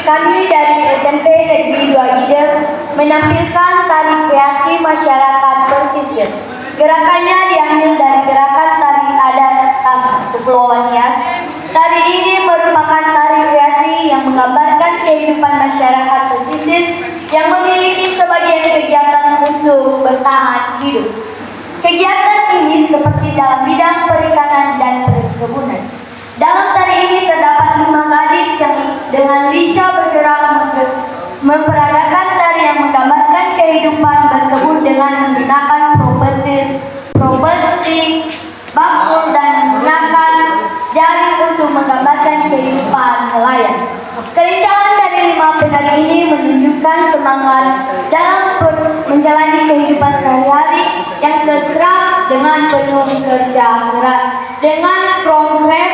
Kami dari SMP Negeri 2 Gider menampilkan tari kreasi masyarakat pesisir. Gerakannya diambil dari gerakan tari adat khas Kepulauan Nias. Tari ini merupakan tari kreasi yang menggambarkan kehidupan masyarakat pesisir yang memiliki sebagian kegiatan untuk bertahan hidup. Kegiatan ini seperti dalam bidang perikanan dan perkebunan. Dalam tari ini terdapat 5 gadis yang dengan lincah bergerak memperagakan tari yang menggambarkan kehidupan berkebun dengan menggunakan properti bakul dan menggunakan jari untuk menggambarkan kehidupan nelayan. Kelincahan dari 5 penari ini menunjukkan semangat dalam menjalani kehidupan sehari-hari yang tergerak dengan penuh kerja keras. Dengan program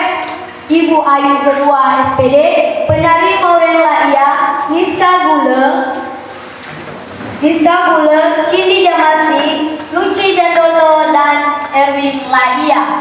Ibu Ayu Zerua SPD, penari Maureen Laia, Niska Gule, Cindi Jamasi, Luci Jandono, dan Erwin Laia.